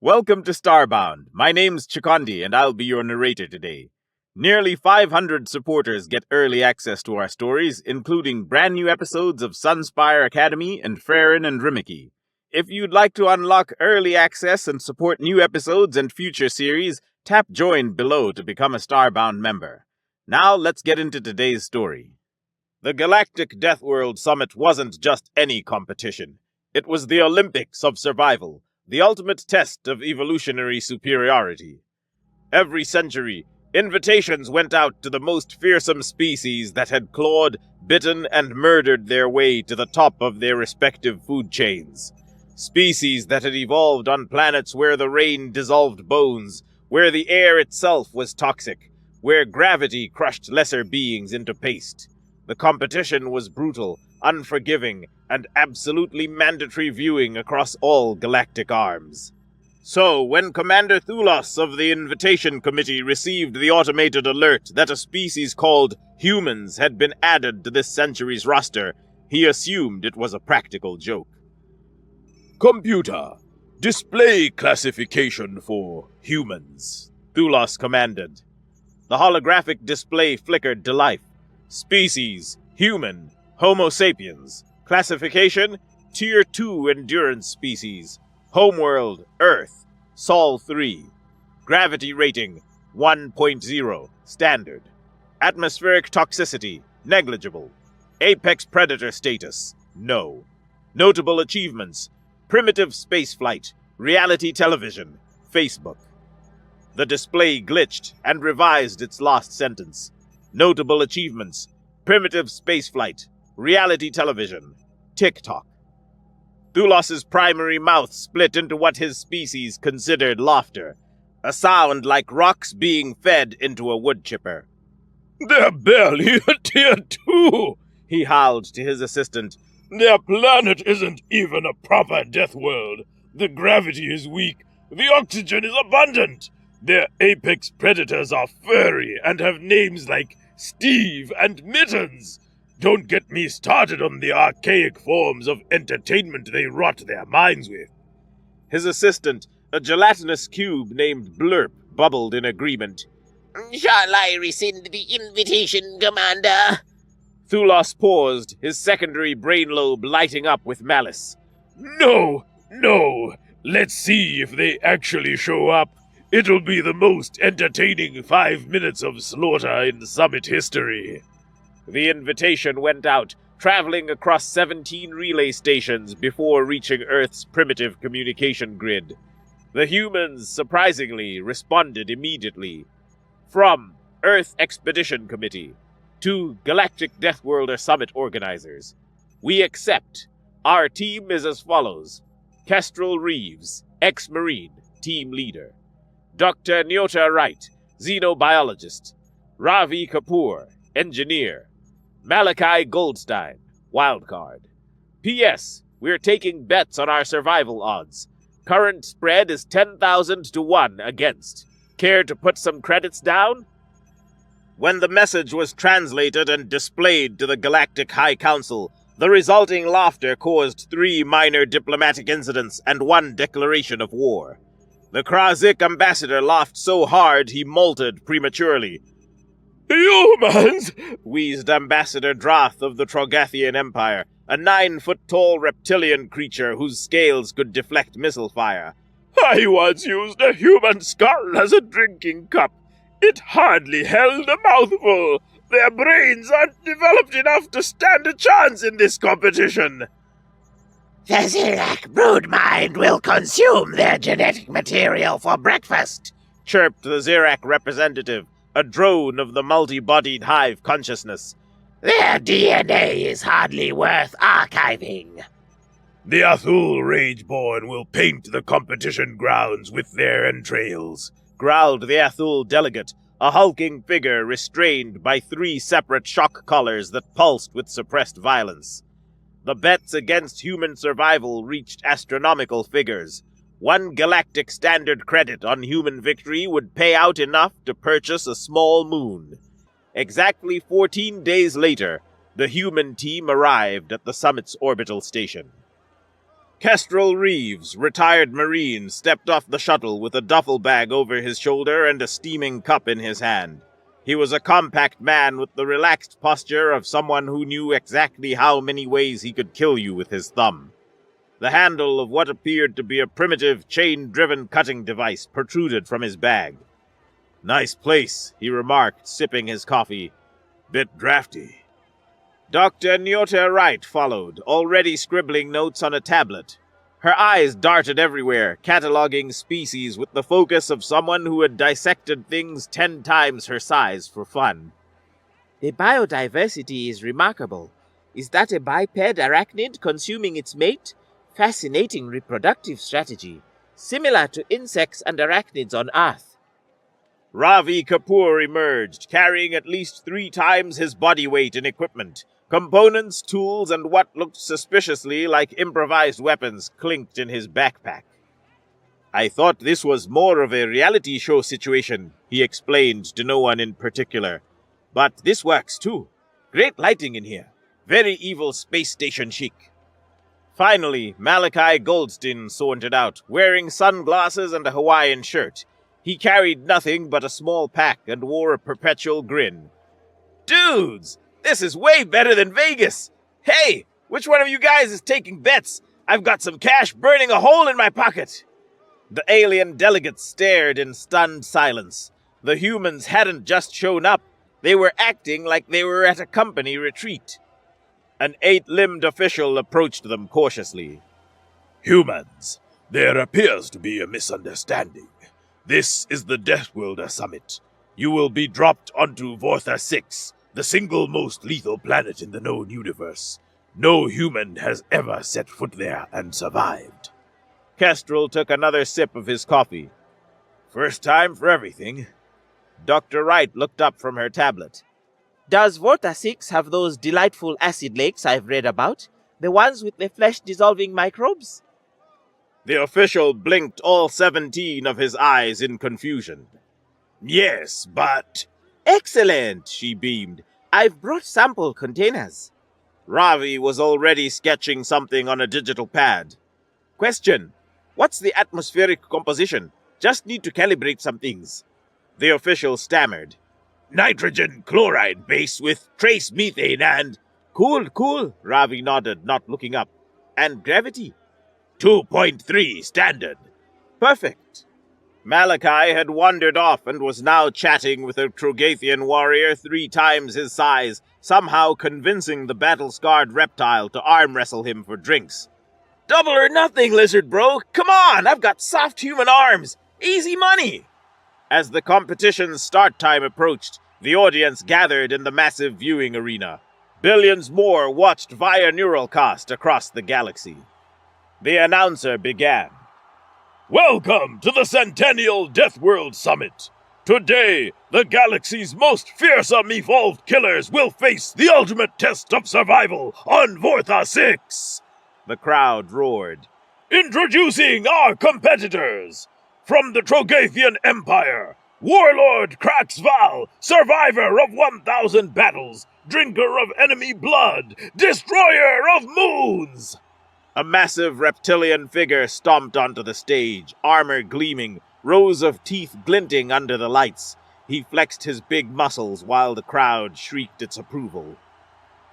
Welcome to Starbound. My name's Chikondi, and I'll be your narrator today. Nearly 500 supporters get early access to our stories, including brand new episodes of Sunspire Academy and Farron and Rimiki. If you'd like to unlock early access and support new episodes and future series, tap Join below to become a Starbound member. Now let's get into today's story. The Galactic Deathworld Summit wasn't just any competition. It was the Olympics of survival, the ultimate test of evolutionary superiority. Every century, invitations went out to the most fearsome species that had clawed, bitten, and murdered their way to the top of their respective food chains. Species that had evolved on planets where the rain dissolved bones, where the air itself was toxic, where gravity crushed lesser beings into paste. The competition was brutal, unforgiving, and absolutely mandatory viewing across all galactic arms. So, when Commander Thulos of the Invitation Committee received the automated alert that a species called humans had been added to this century's roster, he assumed it was a practical joke. "Computer, display classification for humans," Thulos commanded. The holographic display flickered to life. Species, human, Homo sapiens. Classification, Tier 2 endurance species. Homeworld, Earth. Sol 3. Gravity rating, 1.0, standard. Atmospheric toxicity, negligible. Apex predator status, no. Notable achievements, primitive spaceflight, reality television, Facebook. The display glitched and revised its last sentence. Notable achievements, primitive spaceflight, reality television, TikTok. Thulos's primary mouth split into what his species considered laughter, a sound like rocks being fed into a wood chipper. "They're barely a Tier 2, he howled to his assistant. "Their planet isn't even a proper death world. The gravity is weak, the oxygen is abundant. Their apex predators are furry and have names like Steve and Mittens. Don't get me started on the archaic forms of entertainment they rot their minds with." His assistant, a gelatinous cube named Blurp, bubbled in agreement. "Shall I rescind the invitation, Commander?" Thulos paused, his secondary brain lobe lighting up with malice. No. Let's see if they actually show up. It'll be the most entertaining 5 minutes of slaughter in Summit history. The invitation went out, traveling across 17 relay stations before reaching Earth's primitive communication grid. The humans, surprisingly, responded immediately. From Earth Expedition Committee to Galactic Deathworlder Summit organizers. We accept. Our team is as follows. Kestrel Reeves, ex-Marine, team leader. Dr. Nyota Wright, xenobiologist. Ravi Kapoor, engineer. Malachi Goldstein, wildcard. P.S. We're taking bets on our survival odds. Current spread is 10,000 to 1 against. Care to put some credits down? When the message was translated and displayed to the Galactic High Council, the resulting laughter caused 3 minor diplomatic incidents and 1 declaration of war. The Krazik ambassador laughed so hard he molted prematurely. "Humans!" wheezed Ambassador Drath of the Trogathian Empire, a 9-foot-tall reptilian creature whose scales could deflect missile fire. "I once used a human skull as a drinking cup. It hardly held a mouthful. Their brains aren't developed enough to stand a chance in this competition." "The Zirak broodmind will consume their genetic material for breakfast," chirped the Zirak representative, a drone of the multi-bodied hive consciousness. "Their DNA is hardly worth archiving." "The Athul Rageborn will paint the competition grounds with their entrails," growled the Athul delegate, a hulking figure restrained by 3 separate shock collars that pulsed with suppressed violence. The bets against human survival reached astronomical figures. 1 galactic standard credit on human victory would pay out enough to purchase a small moon. Exactly 14 days later, the human team arrived at the summit's orbital station. Kestrel Reeves, retired Marine, stepped off the shuttle with a duffel bag over his shoulder and a steaming cup in his hand. He was a compact man with the relaxed posture of someone who knew exactly how many ways he could kill you with his thumb. The handle of what appeared to be a primitive, chain-driven cutting device protruded from his bag. "Nice place," he remarked, sipping his coffee. "Bit drafty." Dr. Nyota Wright followed, already scribbling notes on a tablet. Her eyes darted everywhere, cataloging species with the focus of someone who had dissected things 10 times her size for fun. The biodiversity is remarkable. Is that a biped arachnid consuming its mate? Fascinating reproductive strategy, similar to insects and arachnids on Earth. Ravi Kapoor emerged, carrying at least 3 times his body weight in equipment. Components, tools, and what looked suspiciously like improvised weapons clinked in his backpack. "I thought this was more of a reality show situation," he explained to no one in particular. "But this works too. Great lighting in here. Very evil space station chic." Finally, Malachi Goldstein sauntered out, wearing sunglasses and a Hawaiian shirt. He carried nothing but a small pack and wore a perpetual grin. "Dudes! This is way better than Vegas! Hey, which one of you guys is taking bets? I've got some cash burning a hole in my pocket!" The alien delegates stared in stunned silence. The humans hadn't just shown up. They were acting like they were at a company retreat. An 8-limbed official approached them cautiously. "Humans, there appears to be a misunderstanding. This is the Deathworld Summit. You will be dropped onto Vortha 6, the single most lethal planet in the known universe. No human has ever set foot there and survived." Kestrel took another sip of his coffee. "First time for everything." Dr. Wright looked up from her tablet. Does Vorta 6 have those delightful acid lakes I've read about? The ones with the flesh-dissolving microbes? The official blinked all 17 of his eyes in confusion. "Yes, but—" Excellent, she beamed. I've brought sample containers. Ravi was already sketching something on a digital pad. "Question. What's the atmospheric composition? Just need to calibrate some things." The official stammered. "Nitrogen chloride base with trace methane and—" Cool, Ravi nodded, not looking up. "And gravity?" 2.3 standard. Perfect. Malachi had wandered off and was now chatting with a Trogathian warrior 3 times his size, somehow convincing the battle-scarred reptile to arm-wrestle him for drinks. "Double or nothing, lizard bro! Come on, I've got soft human arms! Easy money!" As the competition's start time approached, the audience gathered in the massive viewing arena. Billions more watched via Neuralcast across the galaxy. The announcer began. "Welcome to the Centennial Deathworld Summit. Today, the galaxy's most fearsome evolved killers will face the ultimate test of survival on Vortha 6. The crowd roared. "Introducing our competitors. From the Trogathian Empire, Warlord Kraxval, survivor of 1,000 battles, drinker of enemy blood, destroyer of moons." A massive reptilian figure stomped onto the stage, armor gleaming, rows of teeth glinting under the lights. He flexed his big muscles while the crowd shrieked its approval.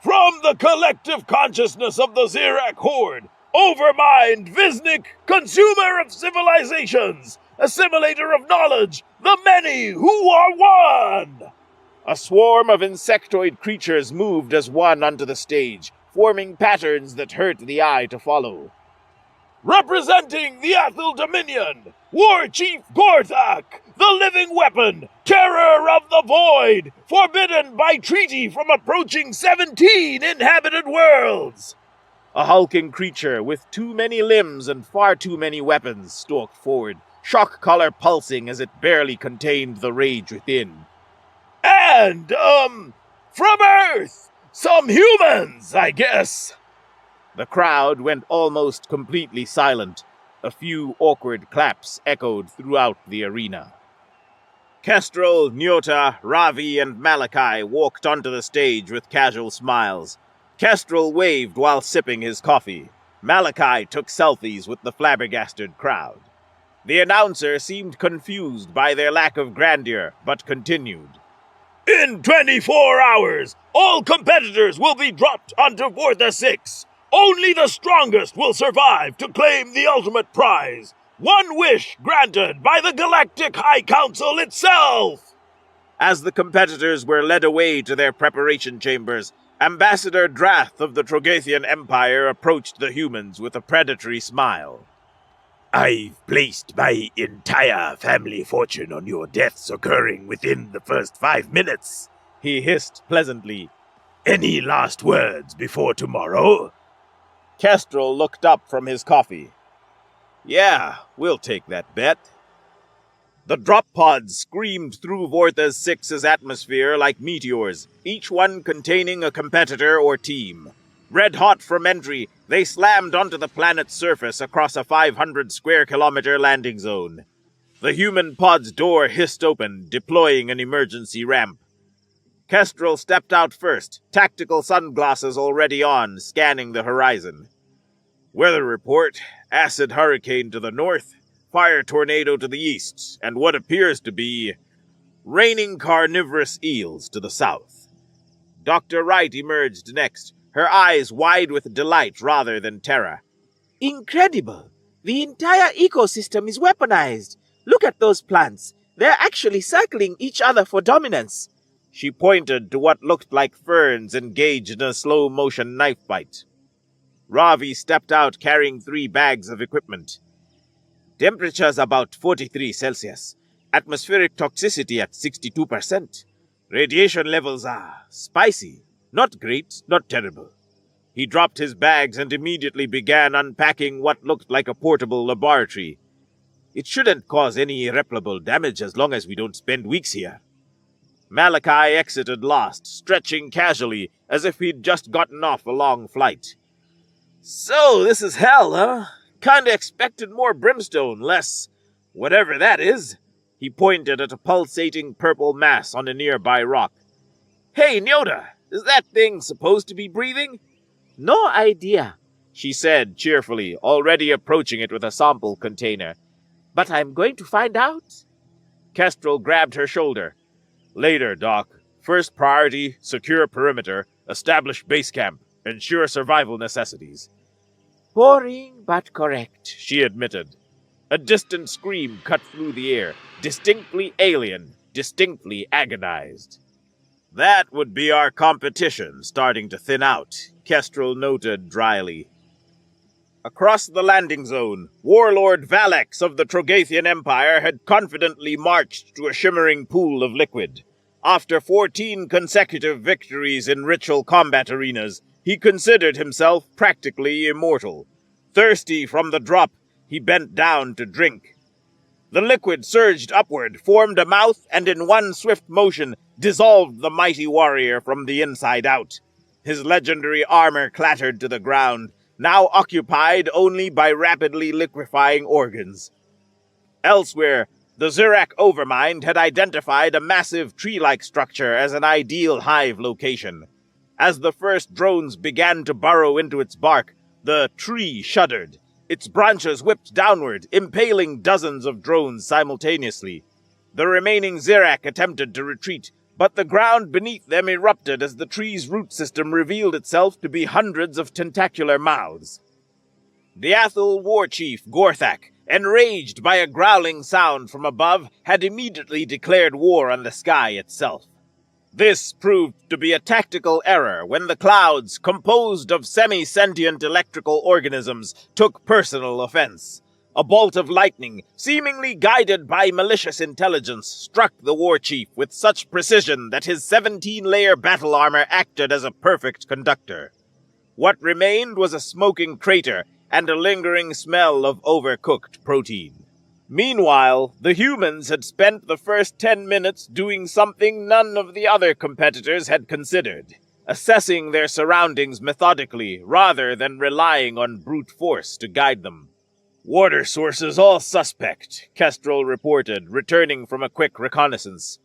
"From the collective consciousness of the Zirak Horde, Overmind Viznik, consumer of civilizations, assimilator of knowledge, the many who are one!" A swarm of insectoid creatures moved as one onto the stage, forming patterns that hurt the eye to follow. "Representing the Athel Dominion, War Chief Gorthak, the living weapon, terror of the void, forbidden by treaty from approaching 17 inhabited worlds." A hulking creature with too many limbs and far too many weapons stalked forward, shock collar pulsing as it barely contained the rage within. "And, from Earth, some humans, I guess." The crowd went almost completely silent. A few awkward claps echoed throughout the arena. Kestrel, Nyota, Ravi, and Malachi walked onto the stage with casual smiles. Kestrel waved while sipping his coffee. Malachi took selfies with the flabbergasted crowd. The announcer seemed confused by their lack of grandeur, but continued. In 24 hours, all competitors will be dropped onto Vortha 6. Only the strongest will survive to claim the ultimate prize. One wish granted by the Galactic High Council itself! As the competitors were led away to their preparation chambers, Ambassador Drath of the Trogathian Empire approached the humans with a predatory smile. I've placed my entire family fortune on your deaths occurring within the first 5 minutes, he hissed pleasantly. Any last words before tomorrow? Kestrel looked up from his coffee. Yeah, we'll take that bet. The drop pods screamed through Vortha 6's atmosphere like meteors, each one containing a competitor or team. Red-hot from entry, they slammed onto the planet's surface across a 500-square-kilometer landing zone. The human pod's door hissed open, deploying an emergency ramp. Kestrel stepped out first, tactical sunglasses already on, scanning the horizon. Weather report, acid hurricane to the north, fire tornado to the east, and what appears to be raining carnivorous eels to the south. Dr. Wright emerged next, her eyes wide with delight rather than terror. Incredible! The entire ecosystem is weaponized. Look at those plants. They're actually circling each other for dominance. She pointed to what looked like ferns engaged in a slow-motion knife bite. Ravi stepped out carrying 3 bags of equipment. Temperature's about 43 Celsius. Atmospheric toxicity at 62%. Radiation levels are spicy. Not great, not terrible. He dropped his bags and immediately began unpacking what looked like a portable laboratory. It shouldn't cause any irreparable damage as long as we don't spend weeks here. Malachi exited lost, stretching casually as if he'd just gotten off a long flight. So, this is hell, huh? Kinda expected more brimstone, less whatever that is. He pointed at a pulsating purple mass on a nearby rock. Hey, Nyoda, is that thing supposed to be breathing? No idea, she said cheerfully, already approaching it with a sample container. But I'm going to find out. Kestrel grabbed her shoulder. Later, Doc. First priority, secure perimeter, establish base camp, ensure survival necessities. Boring but correct, she admitted. A distant scream cut through the air, distinctly alien, distinctly agonized. That would be our competition starting to thin out, Kestrel noted dryly. Across the landing zone, Warlord Valex of the Trogathian Empire had confidently marched to a shimmering pool of liquid. After 14 consecutive victories in ritual combat arenas, he considered himself practically immortal. Thirsty from the drop, he bent down to drink. The liquid surged upward, formed a mouth, and in one swift motion dissolved the mighty warrior from the inside out. His legendary armor clattered to the ground, now occupied only by rapidly liquefying organs. Elsewhere, the Zurak Overmind had identified a massive tree-like structure as an ideal hive location. As the first drones began to burrow into its bark, the tree shuddered. Its branches whipped downward, impaling dozens of drones simultaneously. The remaining Zirak attempted to retreat, but the ground beneath them erupted as the tree's root system revealed itself to be hundreds of tentacular mouths. The Athel war chief, Gorthak, enraged by a growling sound from above, had immediately declared war on the sky itself. This proved to be a tactical error when the clouds, composed of semi-sentient electrical organisms, took personal offense. A bolt of lightning, seemingly guided by malicious intelligence, struck the war chief with such precision that his 17-layer battle armor acted as a perfect conductor. What remained was a smoking crater and a lingering smell of overcooked protein. Meanwhile, the humans had spent the first 10 minutes doing something none of the other competitors had considered, assessing their surroundings methodically rather than relying on brute force to guide them. Water sources all suspect, Kestrel reported, returning from a quick reconnaissance.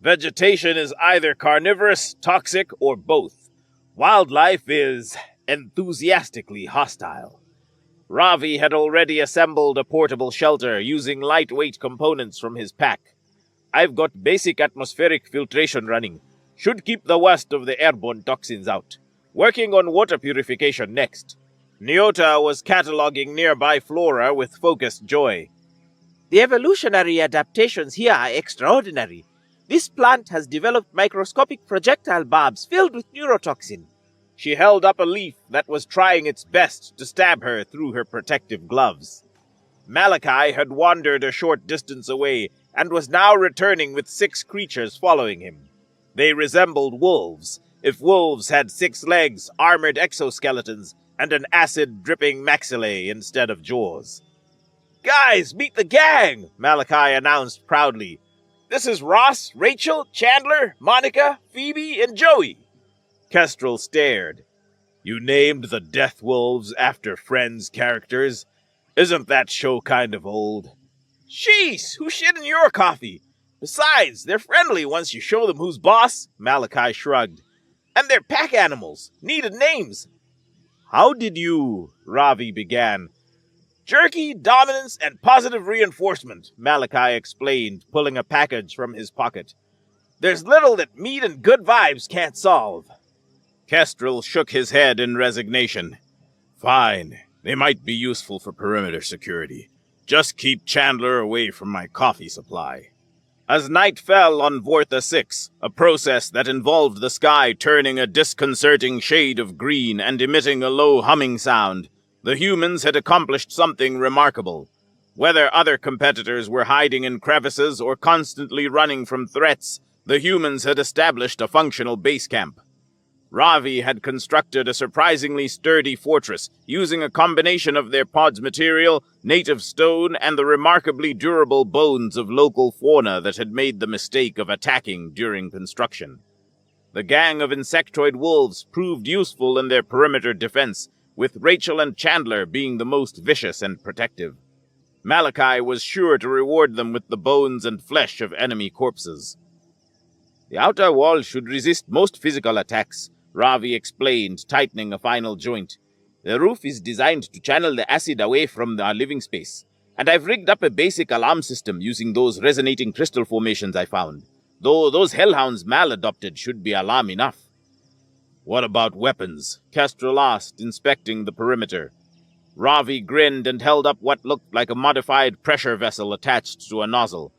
Vegetation is either carnivorous, toxic, or both. Wildlife is enthusiastically hostile. Ravi had already assembled a portable shelter using lightweight components from his pack. I've got basic atmospheric filtration running. Should keep the worst of the airborne toxins out. Working on water purification next. Nyota was cataloging nearby flora with focused joy. The evolutionary adaptations here are extraordinary. This plant has developed microscopic projectile barbs filled with neurotoxin. She held up a leaf that was trying its best to stab her through her protective gloves. Malachi had wandered a short distance away and was now returning with 6 creatures following him. They resembled wolves, if wolves had 6 legs, armored exoskeletons, and an acid-dripping maxillae instead of jaws. "Guys, meet the gang!" Malachi announced proudly. "This is Ross, Rachel, Chandler, Monica, Phoebe, and Joey." Kestrel stared. "You named the Death Wolves after Friends characters? Isn't that show kind of old?" "Sheesh, who shit in your coffee? Besides, they're friendly once you show them who's boss," Malachi shrugged. "And they're pack animals, needed names." "How did you—" Ravi began. "Jerky, dominance, and positive reinforcement," Malachi explained, pulling a package from his pocket. "There's little that meat and good vibes can't solve." Kestrel shook his head in resignation. "Fine, they might be useful for perimeter security. Just keep Chandler away from my coffee supply." As night fell on Vortha 6, a process that involved the sky turning a disconcerting shade of green and emitting a low humming sound, the humans had accomplished something remarkable. Whether other competitors were hiding in crevices or constantly running from threats, the humans had established a functional base camp. Ravi had constructed a surprisingly sturdy fortress, using a combination of their pod's material, native stone, and the remarkably durable bones of local fauna that had made the mistake of attacking during construction. The gang of insectoid wolves proved useful in their perimeter defense, with Rachel and Chandler being the most vicious and protective. Malachi was sure to reward them with the bones and flesh of enemy corpses. "The outer wall should resist most physical attacks," Ravi explained, tightening a final joint. "The roof is designed to channel the acid away from our living space, and I've rigged up a basic alarm system using those resonating crystal formations I found, though those hellhounds maladopted should be alarm enough." "What about weapons?" Kestrel asked, inspecting the perimeter. Ravi grinned and held up what looked like a modified pressure vessel attached to a nozzle.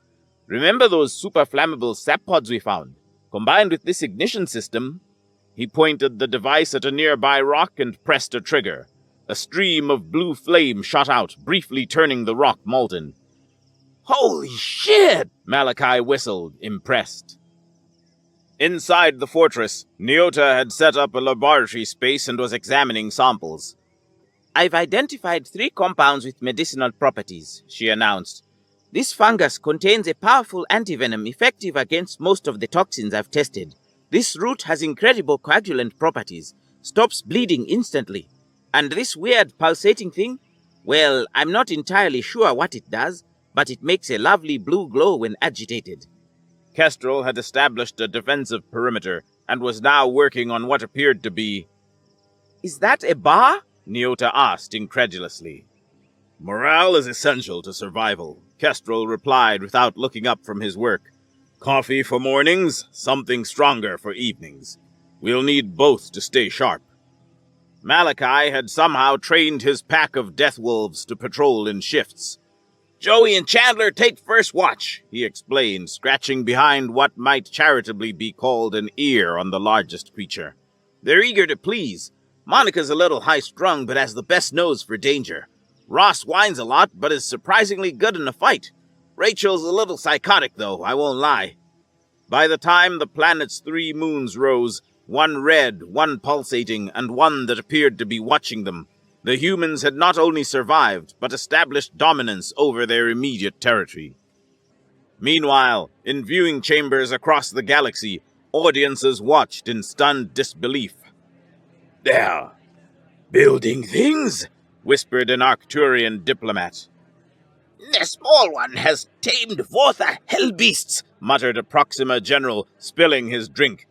"Remember those super flammable sap pods we found? Combined with this ignition system..." He pointed the device at a nearby rock and pressed a trigger. A stream of blue flame shot out, briefly turning the rock molten. "Holy shit!" Malachi whistled, impressed. Inside the fortress, Nyota had set up a laboratory space and was examining samples. "I've identified 3 compounds with medicinal properties," she announced. "This fungus contains a powerful antivenom effective against most of the toxins I've tested. This root has incredible coagulant properties, stops bleeding instantly. And this weird pulsating thing? Well, I'm not entirely sure what it does, but it makes a lovely blue glow when agitated." Kestrel had established a defensive perimeter and was now working on what appeared to be... "Is that a bar?" Nyota asked incredulously. "Morale is essential to survival," Kestrel replied without looking up from his work. "Coffee for mornings, something stronger for evenings. We'll need both to stay sharp." Malachi had somehow trained his pack of death wolves to patrol in shifts. "Joey and Chandler take first watch," he explained, scratching behind what might charitably be called an ear on the largest creature. "They're eager to please. Monica's a little high-strung but has the best nose for danger. Ross whines a lot but is surprisingly good in a fight. Rachel's a little psychotic, though, I won't lie." By the time the planet's 3 moons rose, one red, one pulsating, and one that appeared to be watching them, the humans had not only survived, but established dominance over their immediate territory. Meanwhile, in viewing chambers across the galaxy, audiences watched in stunned disbelief. "They're building things?" whispered an Arcturian diplomat. "The small one has tamed Vortha hellbeasts," muttered a Proxima general, spilling his drink.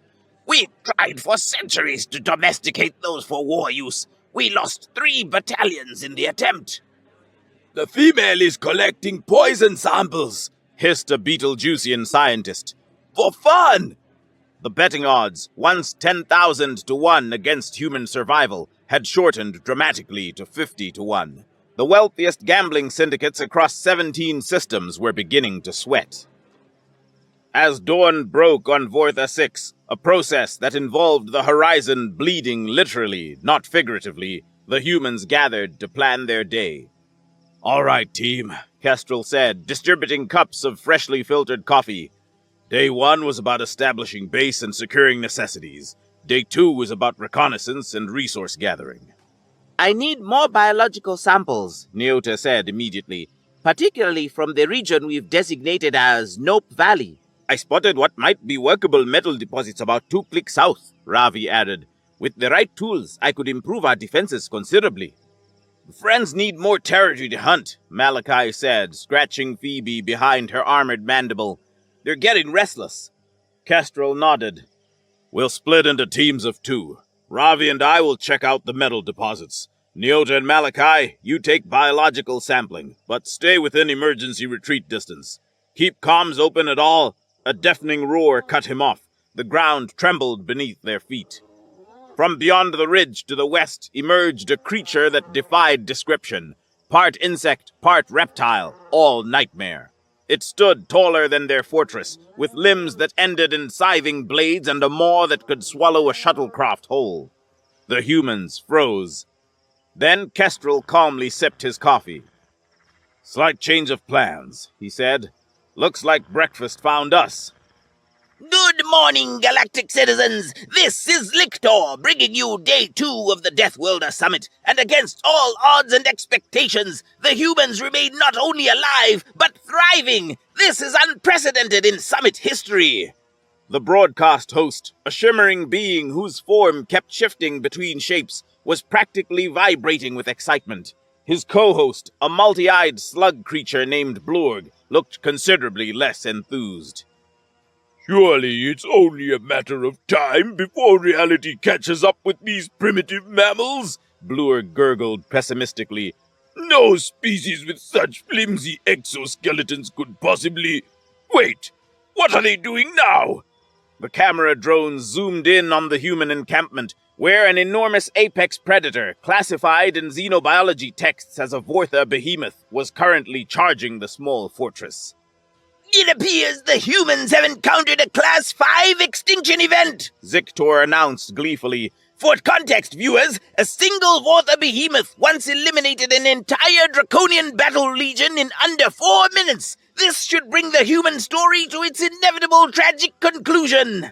"We've tried for centuries to domesticate those for war use, We lost 3 battalions in the attempt. The female is collecting poison samples, hissed a Beetlejuicean scientist. for fun. The betting odds, once 10,000 to 1 against human survival, had shortened dramatically to 50 to 1. The wealthiest gambling syndicates across 17 systems were beginning to sweat. As dawn broke on Vortha 6, a process that involved the horizon bleeding literally, not figuratively, the humans gathered to plan their day. All right, team, Kestrel said, distributing cups of freshly filtered coffee. Day 1 was about establishing base and securing necessities. Day 2 was about reconnaissance and resource gathering. I need more biological samples, Nyota said immediately. particularly from the region we've designated as Nope Valley. I spotted what might be workable metal deposits about 2 clicks south, Ravi added. With the right tools, I could improve our defenses considerably. Friends need more territory to hunt, Malachi said, scratching Phoebe behind her armored mandible. They're getting restless. Kestrel nodded. We'll split into teams of 2. Ravi and I will check out the metal deposits. Nyota and Malachi, you take biological sampling, but stay within emergency retreat distance. Keep comms open at all. A deafening roar cut him off. The ground trembled beneath their feet. From beyond the ridge to the west emerged a creature that defied description. Part insect, part reptile, all nightmare. It stood taller than their fortress, with limbs that ended in scything blades and a maw that could swallow a shuttlecraft whole. The humans froze. Then Kestrel calmly sipped his coffee. Slight change of plans, he said. Looks like breakfast found us. Good morning, galactic citizens! This is Lictor, bringing you Day 2 of the Deathworld Summit, and against all odds and expectations, the humans remain not only alive, but thriving! This is unprecedented in Summit history! The broadcast host, a shimmering being whose form kept shifting between shapes, was practically vibrating with excitement. His co-host, a multi-eyed slug creature named Blurg, looked considerably less enthused. Surely it's only a matter of time before reality catches up with these primitive mammals, Blurg gurgled pessimistically. No species with such flimsy exoskeletons could possibly... Wait, what are they doing now? The camera drones zoomed in on the human encampment, where an enormous apex predator, classified in xenobiology texts as a Vortha behemoth, was currently charging the small fortress. It appears the humans have encountered a Class 5 extinction event, Zictor announced gleefully. For context, viewers, a single Vortha behemoth once eliminated an entire draconian battle legion in under 4 minutes. This should bring the human story to its inevitable tragic conclusion.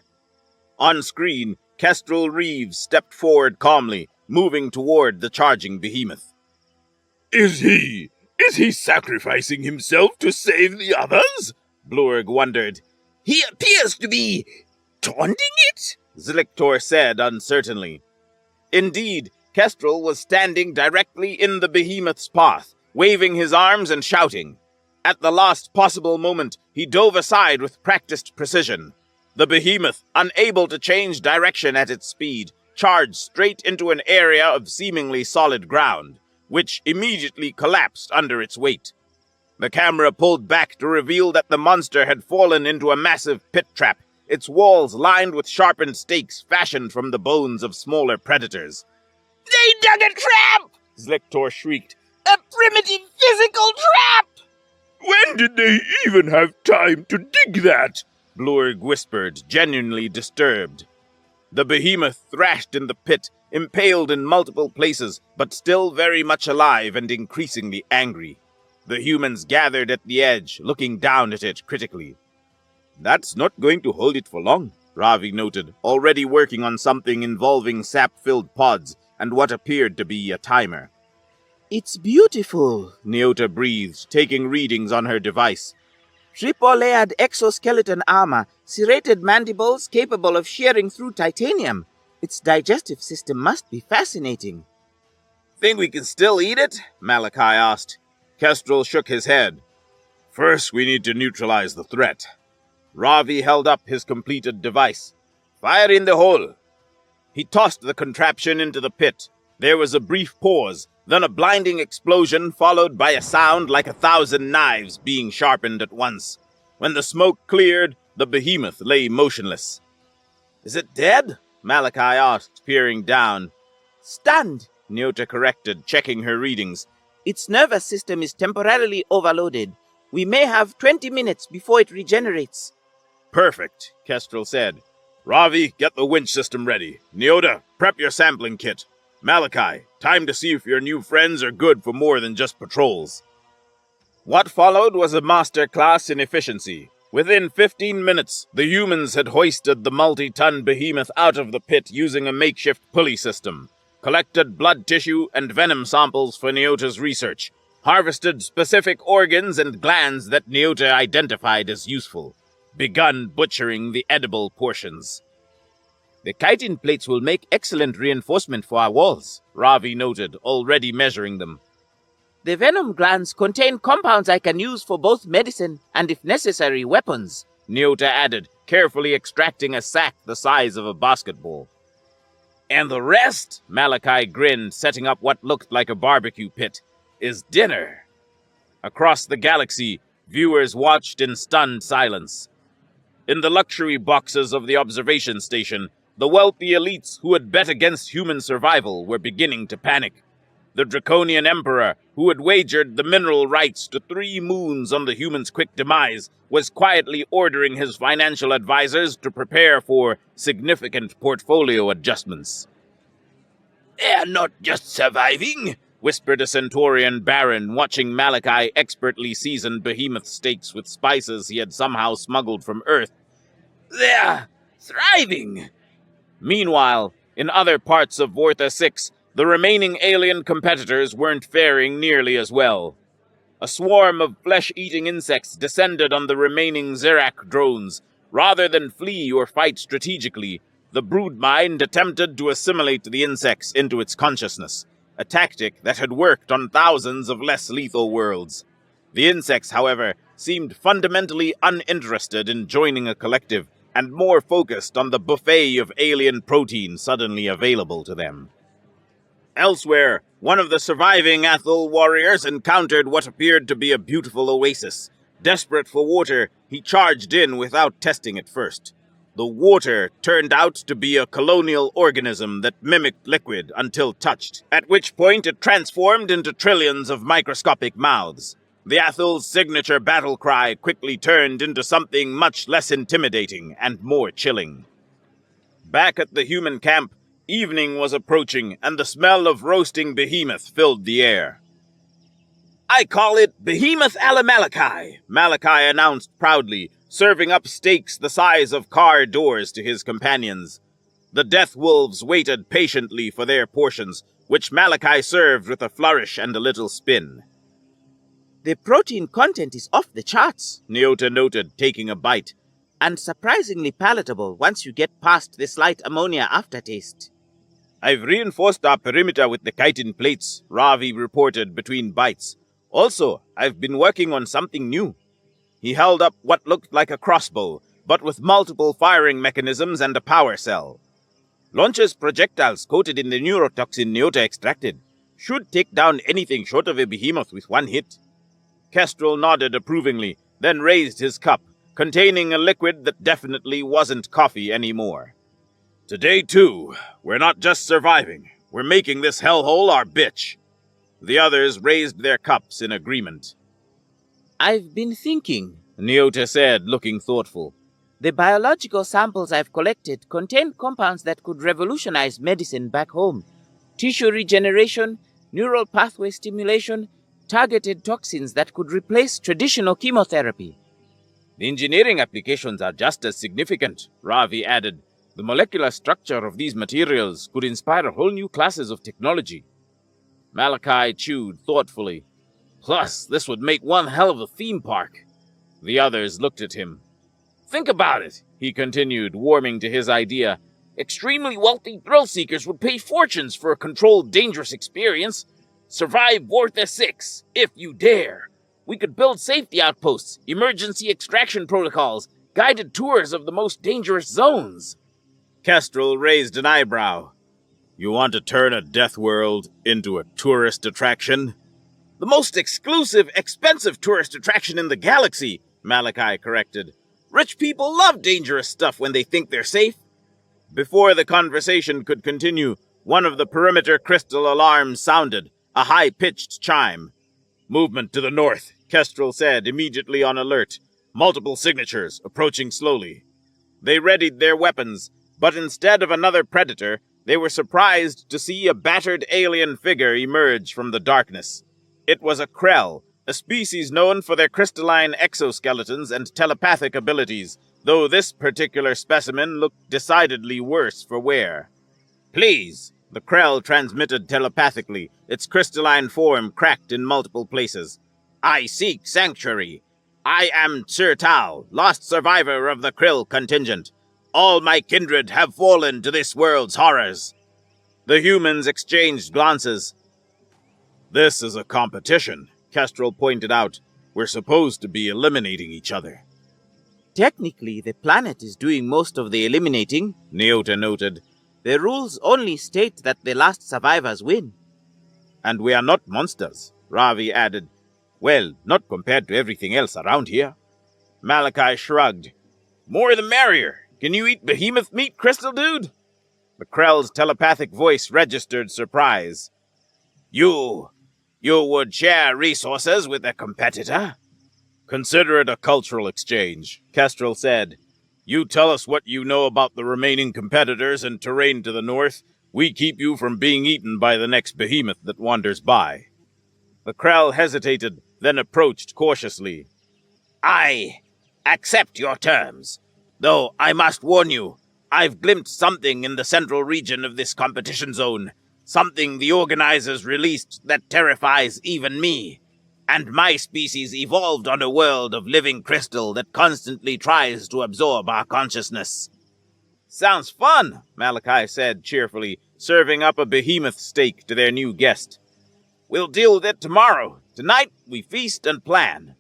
On screen, Kestrel Reeves stepped forward calmly, moving toward the charging behemoth. Is he sacrificing himself to save the others? Blurg wondered. He appears to be taunting it? Zlictor said uncertainly. Indeed, Kestrel was standing directly in the behemoth's path, waving his arms and shouting. At the last possible moment, he dove aside with practiced precision. The behemoth, unable to change direction at its speed, charged straight into an area of seemingly solid ground, which immediately collapsed under its weight. The camera pulled back to reveal that the monster had fallen into a massive pit trap, its walls lined with sharpened stakes fashioned from the bones of smaller predators. They dug a trap! Zlictor shrieked. A primitive physical trap! When did they even have time to dig that? Blurg whispered, genuinely disturbed. The behemoth thrashed in the pit, impaled in multiple places, but still very much alive and increasingly angry. The humans gathered at the edge, looking down at it critically. That's not going to hold it for long, Ravi noted, already working on something involving sap-filled pods and what appeared to be a timer. It's beautiful, Nyota breathed, taking readings on her device. Triple-layered exoskeleton armor, serrated mandibles capable of shearing through titanium. Its digestive system must be fascinating. Think we can still eat it? Malachi asked. Kestrel shook his head. First, we need to neutralize the threat. Ravi held up his completed device. Fire in the hole. He tossed the contraption into the pit. There was a brief pause, then a blinding explosion followed by a sound like 1,000 knives being sharpened at once. When the smoke cleared, the behemoth lay motionless. "Is it dead?" Malachi asked, peering down. Stunned, Nyota corrected, checking her readings. its nervous system is temporarily overloaded. We may have 20 minutes before it regenerates. "Perfect," Kestrel said. "Ravi, get the winch system ready. Nyota, prep your sampling kit. Malachi, time to see if your new friends are good for more than just patrols." What followed was a master class in efficiency. Within 15 minutes, the humans had hoisted the multi-ton behemoth out of the pit using a makeshift pulley system, collected blood tissue and venom samples for Nyota's research, harvested specific organs and glands that Nyota identified as useful, begun butchering the edible portions. The chitin plates will make excellent reinforcement for our walls, Ravi noted, already measuring them. The venom glands contain compounds I can use for both medicine and, if necessary, weapons, Nyota added, carefully extracting a sack the size of a basketball. "And the rest," Malachi grinned, setting up what looked like a barbecue pit, "is dinner." Across the galaxy, viewers watched in stunned silence. In the luxury boxes of the observation station, the wealthy elites who had bet against human survival were beginning to panic. The draconian emperor, who had wagered the mineral rights to 3 moons on the humans' quick demise, was quietly ordering his financial advisors to prepare for significant portfolio adjustments. "They're not just surviving," whispered a Centaurian baron, watching Malachi expertly season behemoth steaks with spices he had somehow smuggled from Earth. "They're thriving." Meanwhile, in other parts of Vortha 6, the remaining alien competitors weren't faring nearly as well. A swarm of flesh-eating insects descended on the remaining Zirak drones. Rather than flee or fight strategically, the broodmind attempted to assimilate the insects into its consciousness, a tactic that had worked on thousands of less lethal worlds. The insects, however, seemed fundamentally uninterested in joining a collective, and more focused on the buffet of alien protein suddenly available to them. Elsewhere, one of the surviving Athol warriors encountered what appeared to be a beautiful oasis. Desperate for water, he charged in without testing it first. The water turned out to be a colonial organism that mimicked liquid until touched, at which point it transformed into trillions of microscopic mouths. The Athol's signature battle cry quickly turned into something much less intimidating and more chilling. Back at the human camp, evening was approaching, and the smell of roasting behemoth filled the air. "I call it Behemoth a la Malachi," Malachi announced proudly, serving up steaks the size of car doors to his companions. The death wolves waited patiently for their portions, which Malachi served with a flourish and a little spin. The protein content is off the charts, Nyota noted, taking a bite, and surprisingly palatable once you get past the slight ammonia aftertaste. "I've reinforced our perimeter with the chitin plates," Ravi reported between bites. "Also, I've been working on something new." He held up what looked like a crossbow, but with multiple firing mechanisms and a power cell. "Launches projectiles coated in the neurotoxin Nyota extracted. Should take down anything short of a behemoth with one hit." Kestrel nodded approvingly, then raised his cup, containing a liquid that definitely wasn't coffee anymore. "Today, too, we're not just surviving. We're making this hellhole our bitch." The others raised their cups in agreement. "I've been thinking," Nyota said, looking thoughtful. "The biological samples I've collected contain compounds that could revolutionize medicine back home. Tissue regeneration, neural pathway stimulation, targeted toxins that could replace traditional chemotherapy." "The engineering applications are just as significant," Ravi added. "The molecular structure of these materials could inspire whole new classes of technology." Malachi chewed thoughtfully. "Plus, this would make one hell of a theme park." The others looked at him. "Think about it," he continued, warming to his idea. "Extremely wealthy thrill-seekers would pay fortunes for a controlled, dangerous experience. Survive Vortha 6, if you dare. We could build safety outposts, emergency extraction protocols, guided tours of the most dangerous zones." Kestrel raised an eyebrow. You want to turn a Deathworld into a tourist attraction? The most exclusive, expensive tourist attraction in the galaxy, Malachi corrected. Rich people love dangerous stuff when they think they're safe. Before the conversation could continue, one of the perimeter crystal alarms sounded, a high-pitched chime. Movement to the north, Kestrel said, immediately on alert. Multiple signatures, approaching slowly. They readied their weapons, but instead of another predator, they were surprised to see a battered alien figure emerge from the darkness. It was a Krell, a species known for their crystalline exoskeletons and telepathic abilities, though this particular specimen looked decidedly worse for wear. "Please," the Krell transmitted telepathically, its crystalline form cracked in multiple places. "I seek sanctuary. I am Sir Tal, lost survivor of the Krill contingent. All my kindred have fallen to this world's horrors." The humans exchanged glances. "This is a competition," Kestrel pointed out. "We're supposed to be eliminating each other." Technically, the planet is doing most of the eliminating, Neota noted. The rules only state that the last survivors win. "And we are not monsters," Ravi added. "Well, not compared to everything else around here." Malachi shrugged. "More the merrier. Can you eat behemoth meat, Crystal Dude?" The Krell's telepathic voice registered surprise. You would share resources with a competitor?" "Consider it a cultural exchange," Kestrel said. "You tell us what you know about the remaining competitors and terrain to the north. We keep you from being eaten by the next behemoth that wanders by." The Krell hesitated, then approached cautiously. I accept your terms, though I must warn you, I've glimpsed something in the central region of this competition zone, something the organizers released that terrifies even me. And my species evolved on a world of living crystal that constantly tries to absorb our consciousness. "Sounds fun," Malachi said cheerfully, serving up a behemoth steak to their new guest. "We'll deal with it tomorrow. Tonight, we feast and plan."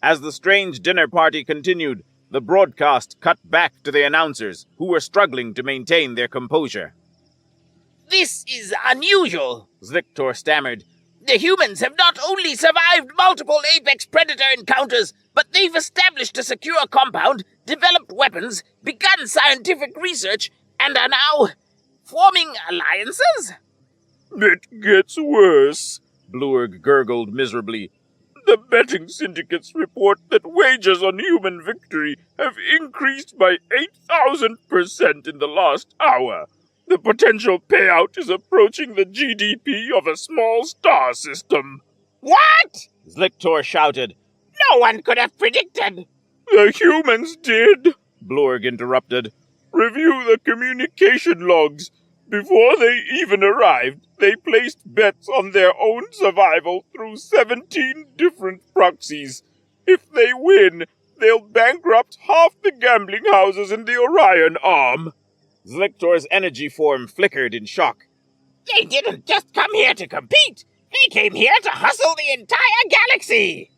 As the strange dinner party continued, the broadcast cut back to the announcers, who were struggling to maintain their composure. "This is unusual," Zviktor stammered. "The humans have not only survived multiple apex predator encounters, but they've established a secure compound, developed weapons, begun scientific research, and are now forming alliances?" "It gets worse," Blurg gurgled miserably. "The betting syndicates report that wagers on human victory have increased by 8,000% in the last hour. The potential payout is approaching the GDP of a small star system." "What?" Zviktor shouted. "No one could have predicted." "The humans did," Blorg interrupted. "Review the communication logs. Before they even arrived, they placed bets on their own survival through 17 different proxies. If they win, they'll bankrupt half the gambling houses in the Orion arm." Zviktor's energy form flickered in shock. "They didn't just come here to compete. They came here to hustle the entire galaxy."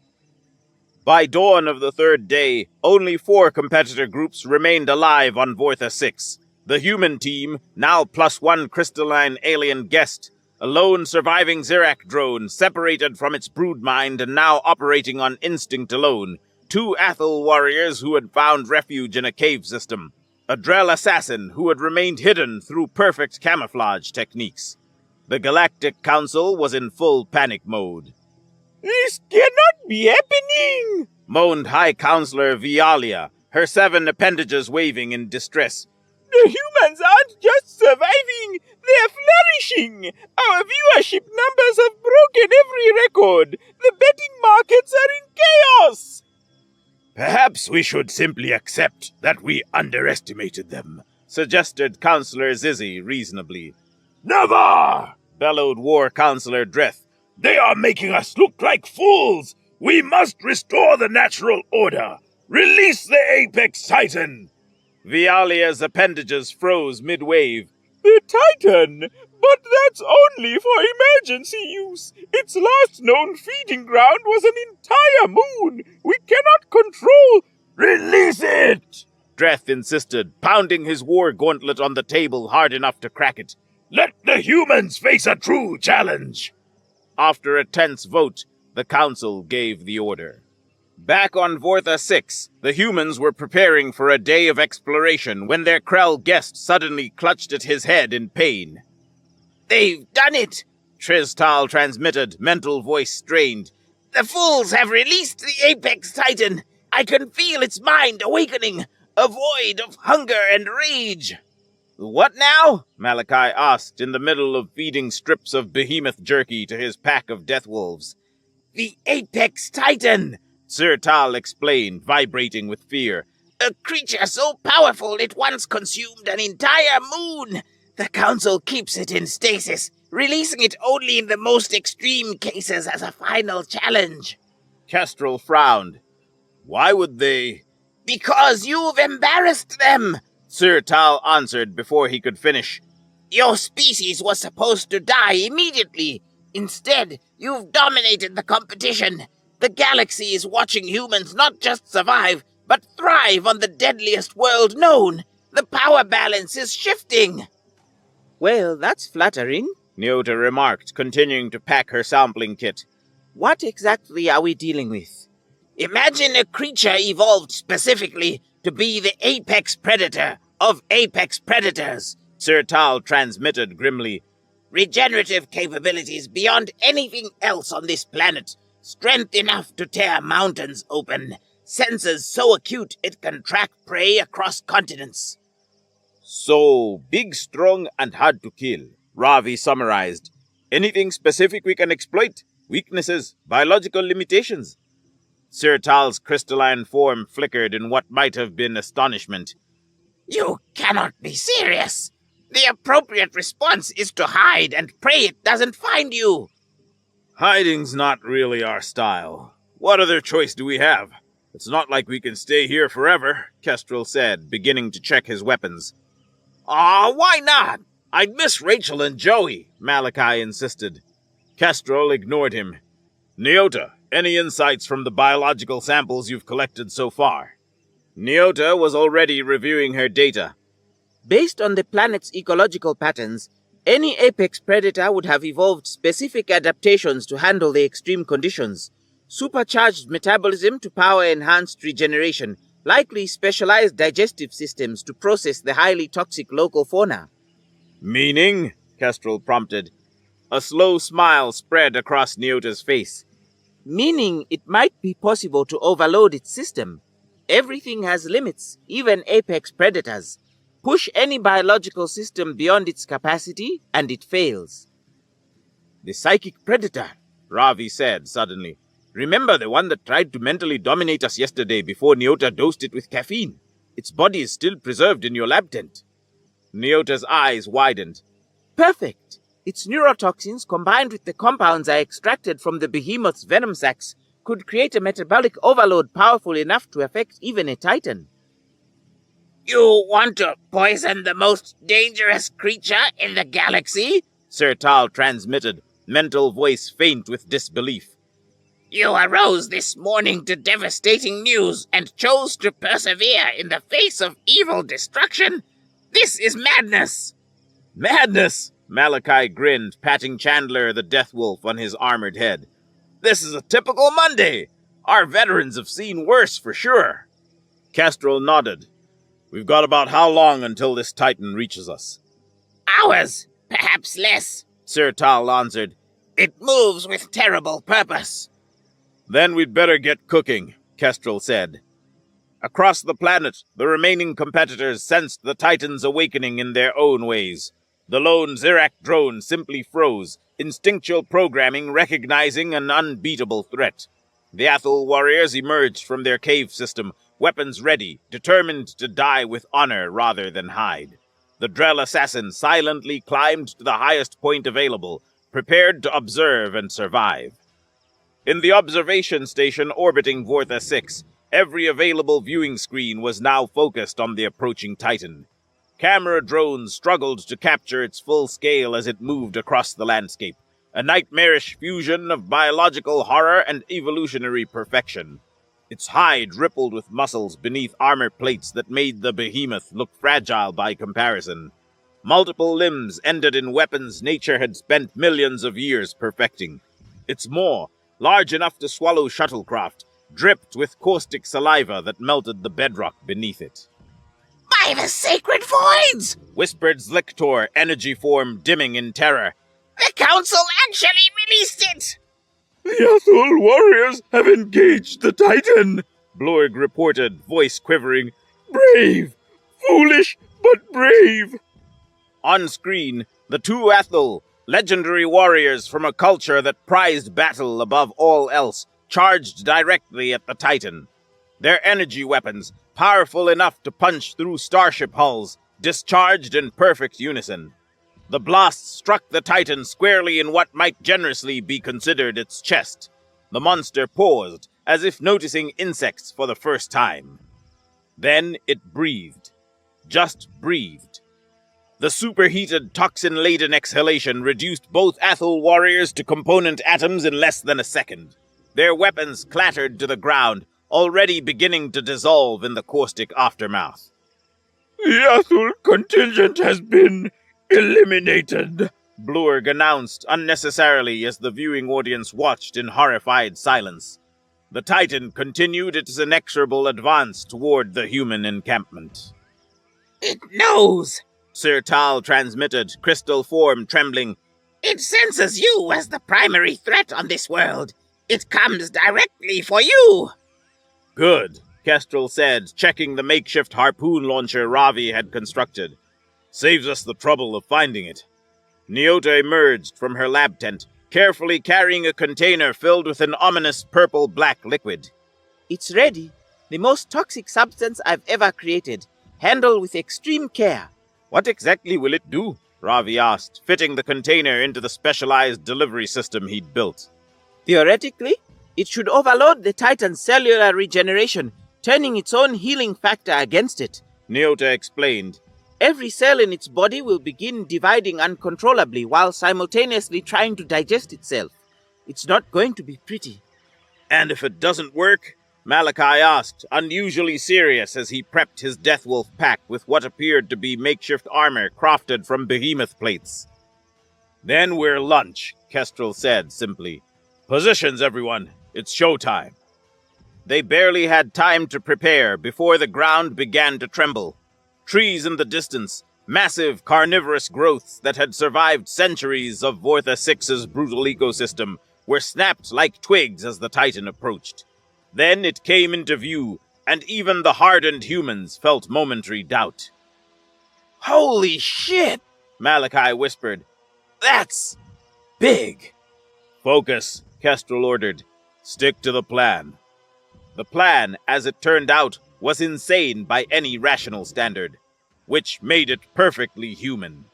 By dawn of the third day, only 4 competitor groups remained alive on Vortha 6. The human team, now +1 crystalline alien guest, a lone surviving Zirak drone separated from its broodmind and now operating on instinct alone, 2 Athel warriors who had found refuge in a cave system, a Drell assassin who had remained hidden through perfect camouflage techniques. The Galactic Council was in full panic mode. "This cannot be happening!" moaned High Counselor Vialia, her 7 appendages waving in distress. "The humans aren't just surviving, they're flourishing! Our viewership numbers have broken every record! The betting markets are in chaos!" "Perhaps we should simply accept that we underestimated them," suggested Counselor Zizzy reasonably. "Never!" bellowed War Counselor Dreth. "They are making us look like fools! We must restore the natural order! Release the Apex Titan!" Vialia's appendages froze mid-wave. "The Titan? But that's only for emergency use! Its last known feeding ground was an entire moon! We cannot control—" "Release it!" Dreth insisted, pounding his war gauntlet on the table hard enough to crack it. Let the humans face a true challenge! After a tense vote, the council gave the order. Back on Vortha 6, the humans were preparing for a day of exploration when their Krell guest suddenly clutched at his head in pain. They've done it! Tristal transmitted, mental voice strained. The fools have released the Apex Titan! I can feel its mind awakening, a void of hunger and rage! What now? Malachi asked in the middle of feeding strips of behemoth jerky to his pack of death wolves. The Apex Titan! Sir Tal explained, vibrating with fear. A creature so powerful it once consumed an entire moon! The Council keeps it in stasis, releasing it only in the most extreme cases as a final challenge. Kestrel frowned. Why would they? Because you've embarrassed them! Sir Tal answered before he could finish. Your species was supposed to die immediately. Instead, you've dominated the competition. The galaxy is watching humans not just survive, but thrive on the deadliest world known. The power balance is shifting. Well, that's flattering, Nyota remarked, continuing to pack her sampling kit. What exactly are we dealing with? Imagine a creature evolved specifically to be the apex predator of apex predators, Sir Tal transmitted grimly. Regenerative capabilities beyond anything else on this planet. Strength enough to tear mountains open. Senses so acute it can track prey across continents. So, big, strong, and hard to kill, Ravi summarized. Anything specific we can exploit? Weaknesses? Biological limitations? Sir Tal's crystalline form flickered in what might have been astonishment. You cannot be serious! The appropriate response is to hide and pray it doesn't find you! Hiding's not really our style. What other choice do we have? It's not like we can stay here forever, Kestrel said, beginning to check his weapons. Aw, why not? I'd miss Rachel and Joey, Malachi insisted. Kestrel ignored him. Nyota, any insights from the biological samples you've collected so far? Nyota was already reviewing her data. Based on the planet's ecological patterns, any apex predator would have evolved specific adaptations to handle the extreme conditions. Supercharged metabolism to power enhanced regeneration, likely specialized digestive systems to process the highly toxic local fauna. Meaning? Kestrel prompted. A slow smile spread across Nyota's face. Meaning it might be possible to overload its system. Everything has limits, even apex predators. Push any biological system beyond its capacity, and it fails. The psychic predator, Ravi said suddenly. Remember the one that tried to mentally dominate us yesterday before Nyota dosed it with caffeine? Its body is still preserved in your lab tent. Nyota's eyes widened. Perfect! Its neurotoxins combined with the compounds I extracted from the behemoth's venom sacs could create a metabolic overload powerful enough to affect even a titan. You want to poison the most dangerous creature in the galaxy? Sir Tal transmitted, mental voice faint with disbelief. You arose this morning to devastating news and chose to persevere in the face of evil destruction? This is madness! Madness! Malachi grinned, patting Chandler the Death Wolf on his armored head. This is a typical Monday! Our veterans have seen worse for sure. Kestrel nodded. We've got about how long until this Titan reaches us? Hours, perhaps less, Sir Tal answered. It moves with terrible purpose. Then we'd better get cooking, Kestrel said. Across the planet, the remaining competitors sensed the Titan's awakening in their own ways. The lone Zirak drone simply froze, instinctual programming recognizing an unbeatable threat. The Athel warriors emerged from their cave system, weapons ready, determined to die with honor rather than hide. The Drell assassin silently climbed to the highest point available, prepared to observe and survive. In the observation station orbiting Vortha 6, every available viewing screen was now focused on the approaching Titan. Camera drones struggled to capture its full scale as it moved across the landscape, a nightmarish fusion of biological horror and evolutionary perfection. Its hide rippled with muscles beneath armor plates that made the behemoth look fragile by comparison. Multiple limbs ended in weapons nature had spent millions of years perfecting. Its maw, large enough to swallow shuttlecraft, dripped with caustic saliva that melted the bedrock beneath it. By the sacred voids! Whispered Zliktor, energy form dimming in terror. The council actually released it! The Athul warriors have engaged the Titan! Blorg reported, voice quivering. Brave! Foolish, but brave! On screen, the two Athul, legendary warriors from a culture that prized battle above all else, charged directly at the Titan. Their energy weapons, powerful enough to punch through starship hulls, discharged in perfect unison. The blast struck the Titan squarely in what might generously be considered its chest. The monster paused, as if noticing insects for the first time. Then it breathed. Just breathed. The superheated, toxin-laden exhalation reduced both Athul warriors to component atoms in less than a second. Their weapons clattered to the ground, already beginning to dissolve in the caustic aftermath. The Athul contingent has been eliminated, Blorg announced unnecessarily as the viewing audience watched in horrified silence. The Titan continued its inexorable advance toward the human encampment. It knows! Sir Tal transmitted, crystal form trembling. It senses you as the primary threat on this world. It comes directly for you! Good, Kestrel said, checking the makeshift harpoon launcher Ravi had constructed. Saves us the trouble of finding it. Nyota emerged from her lab tent, carefully carrying a container filled with an ominous purple-black liquid. It's ready. The most toxic substance I've ever created. Handle with extreme care. What exactly will it do? Ravi asked, fitting the container into the specialized delivery system he'd built. Theoretically, it should overload the Titan's cellular regeneration, turning its own healing factor against it. Nyota explained. Every cell in its body will begin dividing uncontrollably while simultaneously trying to digest itself. It's not going to be pretty. And if it doesn't work? Malachi asked, unusually serious as he prepped his Deathwolf pack with what appeared to be makeshift armor crafted from behemoth plates. Then we're lunch, Kestrel said simply. Positions, everyone. It's showtime. They barely had time to prepare before the ground began to tremble. Trees in the distance, massive carnivorous growths that had survived centuries of Vortha 6's brutal ecosystem, were snapped like twigs as the Titan approached. Then it came into view, and even the hardened humans felt momentary doubt. Holy shit! Malachi whispered. That's big! Focus, Kestrel ordered. Stick to the plan. The plan, as it turned out, was insane by any rational standard, which made it perfectly human.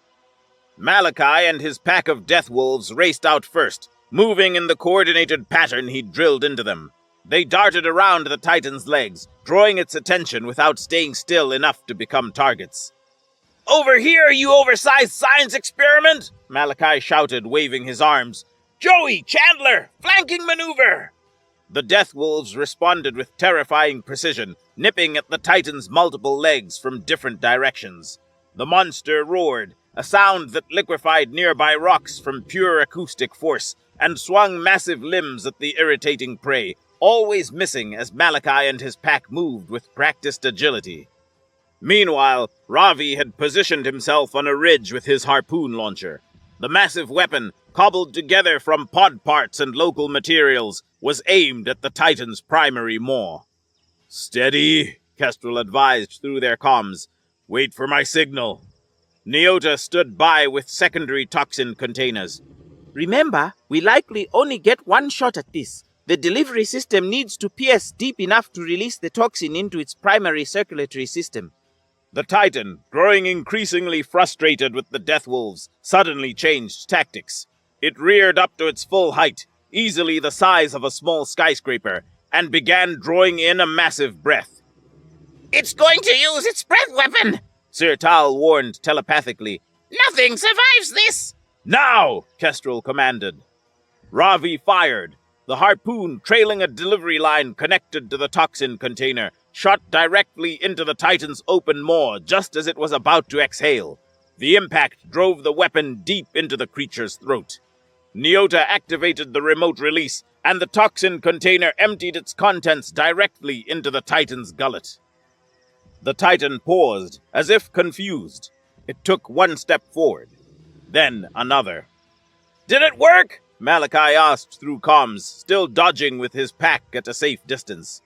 Malachi and his pack of Deathwolves raced out first, moving in the coordinated pattern he'd drilled into them. They darted around the Titan's legs, drawing its attention without staying still enough to become targets. Over here, you oversized science experiment! Malachi shouted, waving his arms. Joey, Chandler, flanking maneuver! The Deathwolves responded with terrifying precision, nipping at the Titan's multiple legs from different directions. The monster roared, a sound that liquefied nearby rocks from pure acoustic force, and swung massive limbs at the irritating prey, always missing as Malachi and his pack moved with practiced agility. Meanwhile, Ravi had positioned himself on a ridge with his harpoon launcher. The massive weapon, cobbled together from pod parts and local materials, was aimed at the Titan's primary maw. Steady, Kestrel advised through their comms. Wait for my signal. Nyota stood by with secondary toxin containers. Remember, we likely only get one shot at this. The delivery system needs to pierce deep enough to release the toxin into its primary circulatory system. The Titan, growing increasingly frustrated with the Deathwolves, suddenly changed tactics. It reared up to its full height, easily the size of a small skyscraper, and began drawing in a massive breath. It's going to use its breath weapon! Sir Tal warned telepathically. Nothing survives this! Now! Kestrel commanded. Ravi fired. The harpoon, trailing a delivery line connected to the toxin container, shot directly into the Titan's open maw just as it was about to exhale. The impact drove the weapon deep into the creature's throat. Nyota activated the remote release, and the toxin container emptied its contents directly into the Titan's gullet. The Titan paused, as if confused. It took one step forward, then another. "Did it work?" Malachi asked through comms, still dodging with his pack at a safe distance.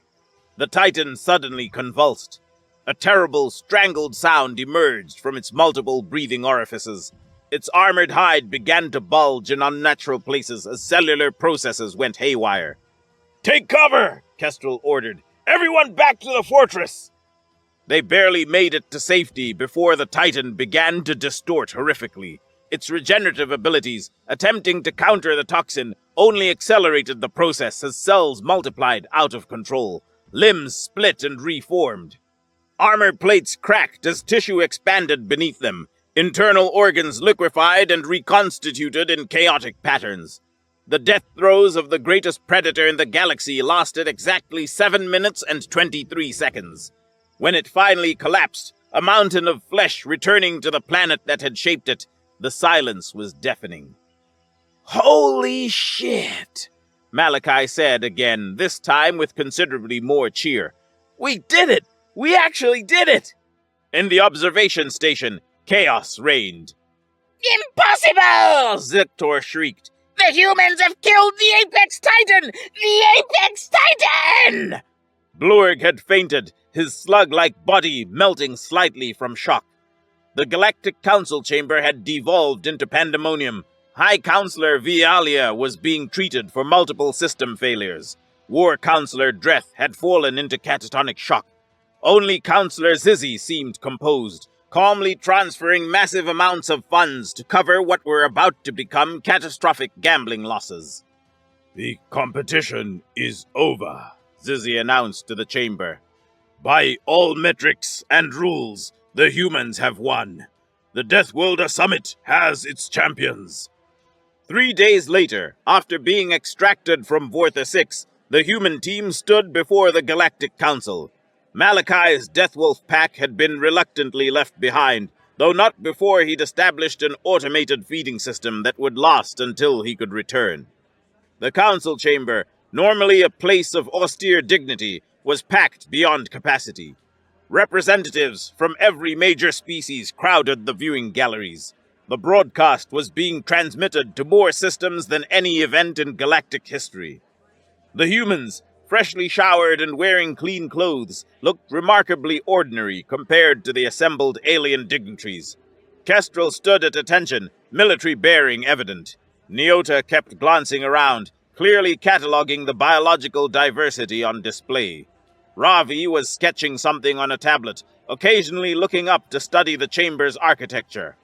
The Titan suddenly convulsed. A terrible, strangled sound emerged from its multiple breathing orifices. Its armored hide began to bulge in unnatural places as cellular processes went haywire. "Take cover!" Kestrel ordered. "Everyone back to the fortress!" They barely made it to safety before the Titan began to distort horrifically. Its regenerative abilities, attempting to counter the toxin, only accelerated the process as cells multiplied out of control. Limbs split and reformed. Armor plates cracked as tissue expanded beneath them. Internal organs liquefied and reconstituted in chaotic patterns. The death throes of the greatest predator in the galaxy lasted exactly 7 minutes and 23 seconds. When it finally collapsed, a mountain of flesh returning to the planet that had shaped it, the silence was deafening. Holy shit! Malachi said again, this time with considerably more cheer. We did it! We actually did it! In the observation station, chaos reigned. Impossible! Zictor shrieked. The humans have killed the Apex Titan! The Apex Titan! Blurg had fainted, his slug-like body melting slightly from shock. The Galactic Council chamber had devolved into pandemonium. High Counselor Vialia was being treated for multiple system failures. War Counselor Dreth had fallen into catatonic shock. Only Counselor Zizzy seemed composed, calmly transferring massive amounts of funds to cover what were about to become catastrophic gambling losses. "The competition is over," Zizzy announced to the chamber. "By all metrics and rules, the humans have won. The Deathworld Summit has its champions." 3 days later, after being extracted from Vortha 6, the human team stood before the Galactic Council. Malachi's Deathwolf pack had been reluctantly left behind, though not before he'd established an automated feeding system that would last until he could return. The council chamber, normally a place of austere dignity, was packed beyond capacity. Representatives from every major species crowded the viewing galleries. The broadcast was being transmitted to more systems than any event in galactic history. The humans, freshly showered and wearing clean clothes, looked remarkably ordinary compared to the assembled alien dignitaries. Kestrel stood at attention, military bearing evident. Nyota kept glancing around, clearly cataloging the biological diversity on display. Ravi was sketching something on a tablet, occasionally looking up to study the chamber's architecture.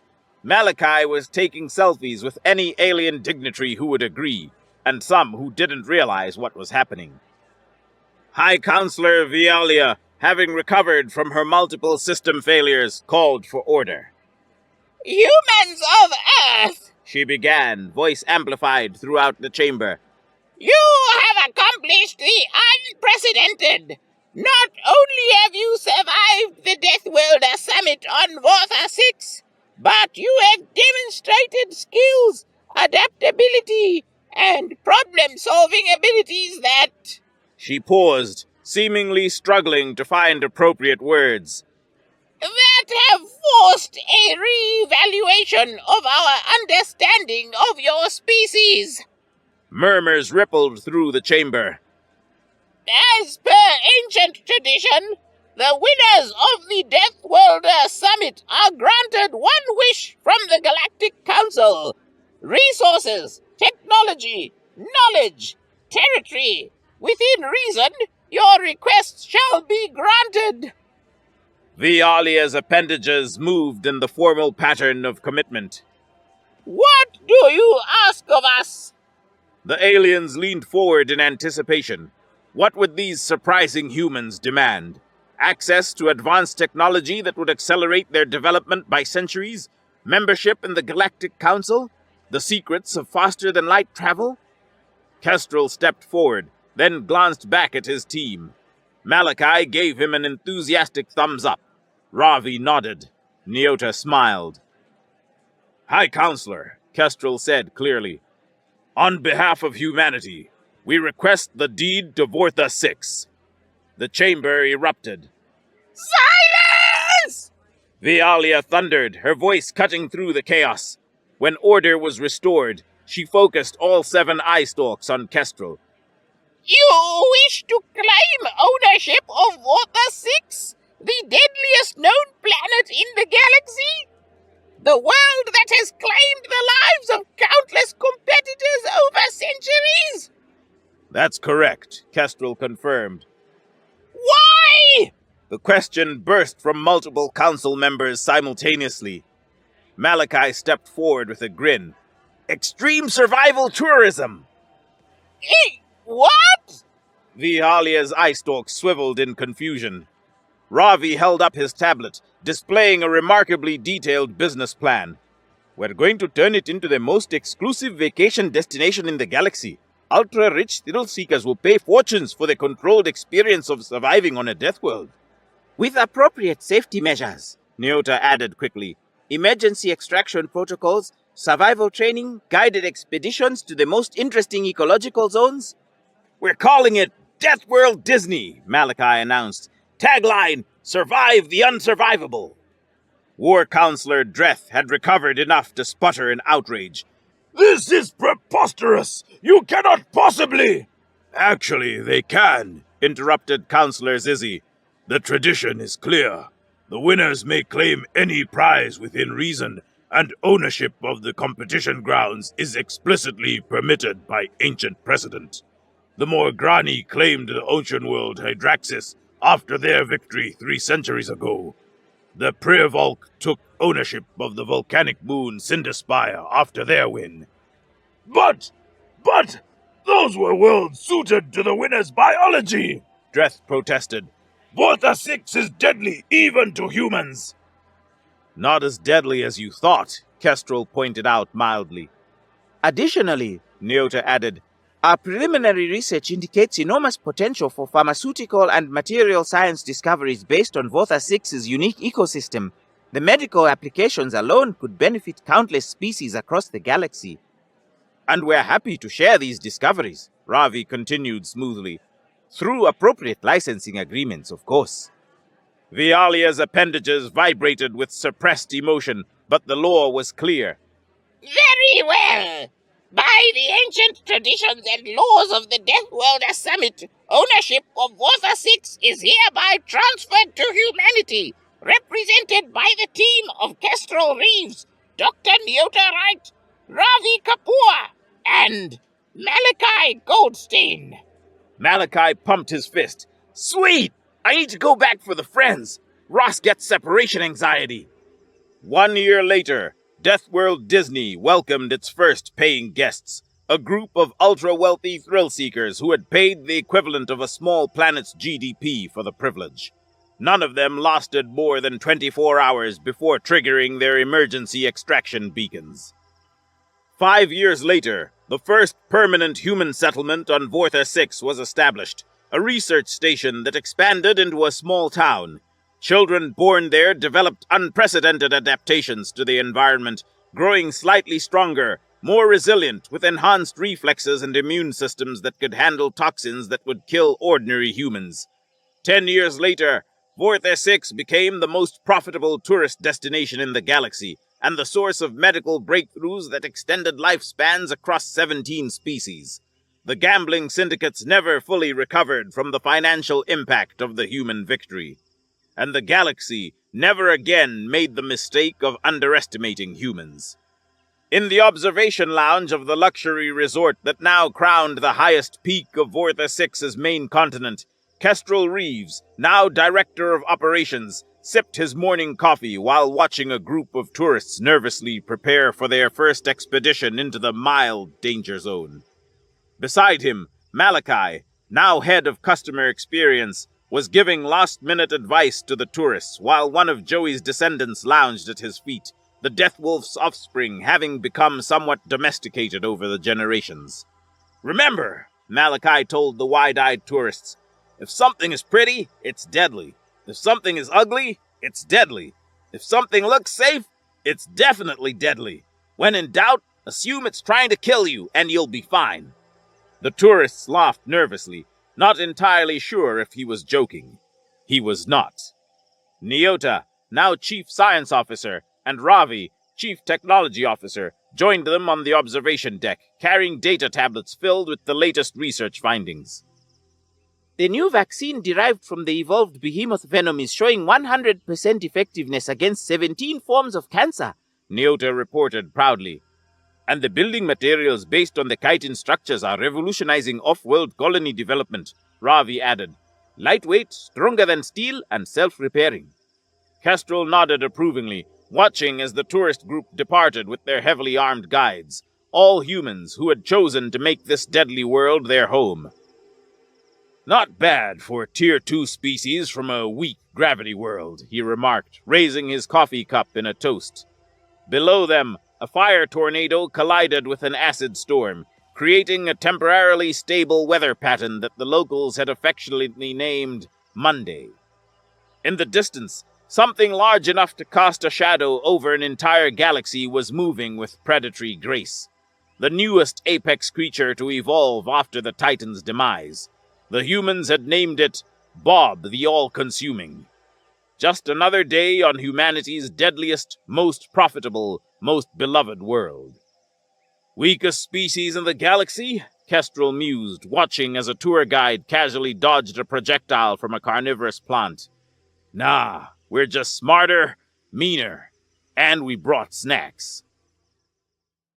Malachi was taking selfies with any alien dignitary who would agree, and some who didn't realize what was happening. High Counselor Vialia, having recovered from her multiple system failures, called for order. "Humans of Earth," she began, voice amplified throughout the chamber. "You have accomplished the unprecedented. Not only have you survived the Deathworld Summit on Vortha 6, but you have demonstrated skills, adaptability, and problem-solving abilities that..." She paused, seemingly struggling to find appropriate words. "That have forced a re-evaluation of our understanding of your species." Murmurs rippled through the chamber. "As per ancient tradition, the winners of the Deathworld Summit are granted one wish from the Galactic Council: resources, technology, knowledge, territory. Within reason, your request shall be granted." Vialia's appendages moved in the formal pattern of commitment. "What do you ask of us?" The aliens leaned forward in anticipation. What would these surprising humans demand? Access to advanced technology that would accelerate their development by centuries? Membership in the Galactic Council? The secrets of faster-than-light travel? Kestrel stepped forward, then glanced back at his team. Malachi gave him an enthusiastic thumbs up. Ravi nodded. Nyota smiled. High Counselor, Kestrel said clearly. On behalf of humanity, we request the deed to Vortha 6. The chamber erupted. Silence! Vialia thundered, her voice cutting through the chaos. When order was restored, she focused all 7 eye stalks on Kestrel. You wish to claim ownership of Vortha 6, the deadliest known planet in the galaxy? The world that has claimed the lives of countless competitors over centuries? That's correct, Kestrel confirmed. Why? The question burst from multiple council members simultaneously. Malachi stepped forward with a grin. Extreme survival tourism! What? Vihalia's eye stalk swiveled in confusion. Ravi held up his tablet, displaying a remarkably detailed business plan. We're going to turn it into the most exclusive vacation destination in the galaxy. Ultra-rich thrill-seekers will pay fortunes for the controlled experience of surviving on a Deathworld. With appropriate safety measures, Nyota added quickly. Emergency extraction protocols, survival training, guided expeditions to the most interesting ecological zones. We're calling it Deathworld Disney, Malachi announced. Tagline, Survive the Unsurvivable. War Counselor Dreth had recovered enough to sputter in outrage. This is preposterous! You cannot possibly! Actually, they can, interrupted Counselor Zizzy. The tradition is clear. The winners may claim any prize within reason, and ownership of the competition grounds is explicitly permitted by ancient precedent. The Morgrani claimed the ocean world Hydraxis after their victory 3 centuries ago. The Prevolk took ownership of the volcanic moon Cinderspire after their win. But, those were worlds suited to the winner's biology, Dreth protested. Vortha 6 is deadly even to humans. Not as deadly as you thought, Kestrel pointed out mildly. Additionally, Nyota added, our preliminary research indicates enormous potential for pharmaceutical and material science discoveries based on Vortha 6's unique ecosystem. The medical applications alone could benefit countless species across the galaxy. And we're happy to share these discoveries, Ravi continued smoothly. Through appropriate licensing agreements, of course. Vialia's appendages vibrated with suppressed emotion, but the law was clear. Very well. By the ancient traditions and laws of the Deathworld Summit, ownership of Vortha 6 is hereby transferred to humanity, represented by the team of Kestrel Reeves, Dr. Nyota Wright, Ravi Kapoor, and Malachi Goldstein. Malachi pumped his fist. Sweet! I need to go back for the friends. Ross gets separation anxiety. 1 year later, Deathworld Disney welcomed its first paying guests, a group of ultra-wealthy thrill-seekers who had paid the equivalent of a small planet's GDP for the privilege. None of them lasted more than 24 hours before triggering their emergency extraction beacons. 5 years later, the first permanent human settlement on Vortha 6 was established, a research station that expanded into a small town. Children born there developed unprecedented adaptations to the environment, growing slightly stronger, more resilient, with enhanced reflexes and immune systems that could handle toxins that would kill ordinary humans. 10 years later, Vortha 6 became the most profitable tourist destination in the galaxy, and the source of medical breakthroughs that extended lifespans across 17 species. The gambling syndicates never fully recovered from the financial impact of the human victory. And the galaxy never again made the mistake of underestimating humans. In the observation lounge of the luxury resort that now crowned the highest peak of Vortha 6's main continent, Kestrel Reeves, now Director of Operations, sipped his morning coffee while watching a group of tourists nervously prepare for their first expedition into the mild danger zone. Beside him, Malachi, now head of customer experience, was giving last-minute advice to the tourists while one of Joey's descendants lounged at his feet, the Deathwolf's offspring having become somewhat domesticated over the generations. Remember, Malachi told the wide-eyed tourists, if something is pretty, it's deadly. If something is ugly, it's deadly. If something looks safe, it's definitely deadly. When in doubt, assume it's trying to kill you, and you'll be fine. The tourists laughed nervously, not entirely sure if he was joking. He was not. Nyota, now Chief Science Officer, and Ravi, Chief Technology Officer, joined them on the observation deck, carrying data tablets filled with the latest research findings. The new vaccine derived from the evolved behemoth venom is showing 100% effectiveness against 17 forms of cancer, Nyota reported proudly. And the building materials based on the chitin structures are revolutionizing off-world colony development, Ravi added. Lightweight, stronger than steel, and self-repairing. Kestrel nodded approvingly, watching as the tourist group departed with their heavily armed guides, all humans who had chosen to make this deadly world their home. Not bad for a Tier 2 species from a weak gravity world, he remarked, raising his coffee cup in a toast. Below them, a fire tornado collided with an acid storm, creating a temporarily stable weather pattern that the locals had affectionately named Monday. In the distance, something large enough to cast a shadow over an entire galaxy was moving with predatory grace. The newest apex creature to evolve after the Titan's demise. The humans had named it Bob the All-Consuming. Just another day on humanity's deadliest, most profitable, most beloved world. Weakest species in the galaxy? Kestrel mused, watching as a tour guide casually dodged a projectile from a carnivorous plant. Nah, we're just smarter, meaner, and we brought snacks.